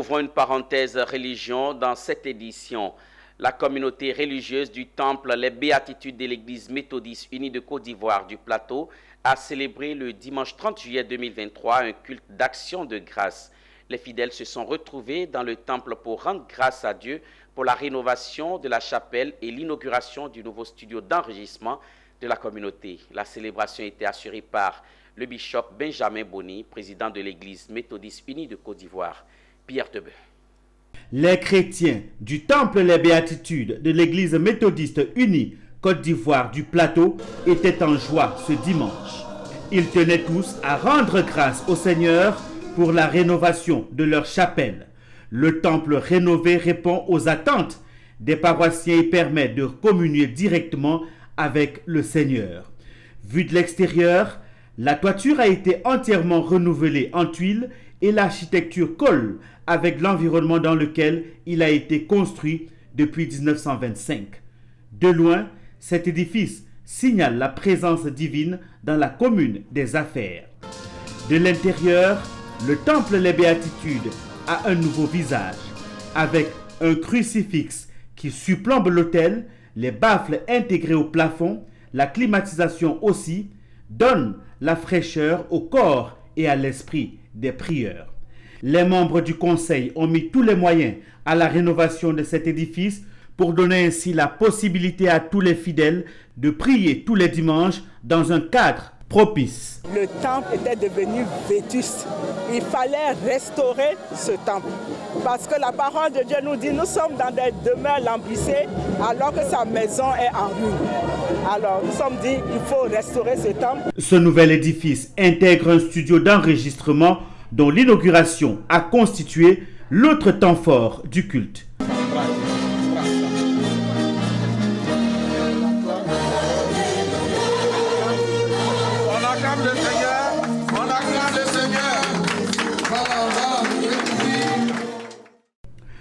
ouvrons une parenthèse religion dans cette édition. La communauté religieuse du Temple Les Béatitudes de l'Église méthodiste unie de Côte d'Ivoire du Plateau a célébré le dimanche 30 juillet 2023 un culte d'action de grâce. Les fidèles se sont retrouvés dans le temple pour rendre grâce à Dieu pour la rénovation de la chapelle et l'inauguration du nouveau studio d'enregistrement de la communauté. La célébration était assurée par le bishop Benjamin Boni, président de l'Église méthodiste unie de Côte d'Ivoire, Pierre Tebeu. Les chrétiens du Temple Les Béatitudes de l'Église méthodiste unie Côte d'Ivoire du Plateau étaient en joie ce dimanche. Ils tenaient tous à rendre grâce au Seigneur pour la rénovation de leur chapelle. Le temple rénové répond aux attentes des paroissiens et permet de communier directement avec le Seigneur. Vu de l'extérieur, la toiture a été entièrement renouvelée en tuiles et l'architecture colle avec l'environnement dans lequel il a été construit depuis 1925. De loin, cet édifice signale la présence divine dans la commune des affaires. De l'intérieur, le temple Les Béatitudes a un nouveau visage, avec un crucifix qui surplombe l'autel, les baffles intégrés au plafond, la climatisation aussi, donne la fraîcheur au corps et à l'esprit des prieurs. Les membres du conseil ont mis tous les moyens à la rénovation de cet édifice pour donner ainsi la possibilité à tous les fidèles de prier tous les dimanches dans un cadre propice. Le temple était devenu vétuste. Il fallait restaurer ce temple. Parce que la parole de Dieu nous dit, nous sommes dans des demeures lambrissées alors que sa maison est en ruine. Alors nous sommes dit, il faut restaurer ce temple. Ce nouvel édifice intègre un studio d'enregistrement dont l'inauguration a constitué l'autre temps fort du culte.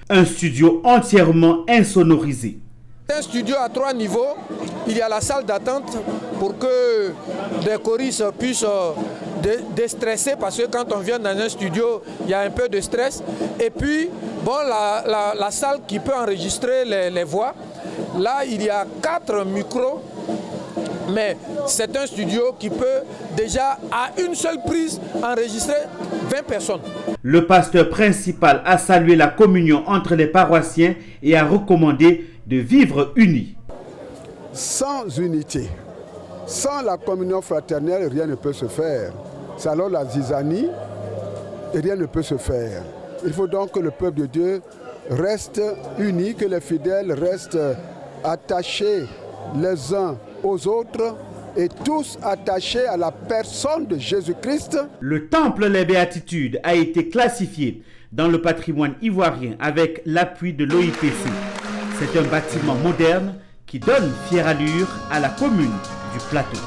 Un studio entièrement insonorisé. C'est un studio à 3 niveaux. Il y a la salle d'attente pour que des choristes puissent déstresser parce que quand on vient dans un studio, il y a un peu de stress. Et puis, bon, la salle qui peut enregistrer les voix. Là, il y a 4 micros. Mais c'est un studio qui peut déjà, à une seule prise, enregistrer 20 personnes. Le pasteur principal a salué la communion entre les paroissiens et a recommandé de vivre unis. Sans unité, sans la communion fraternelle, rien ne peut se faire. C'est alors la zizanie et rien ne peut se faire. Il faut donc que le peuple de Dieu reste uni, que les fidèles restent attachés les uns aux autres et tous attachés à la personne de Jésus-Christ. Le temple Les Béatitudes a été classifié dans le patrimoine ivoirien avec l'appui de l'OIPC. C'est un bâtiment moderne qui donne fière allure à la commune du Plateau.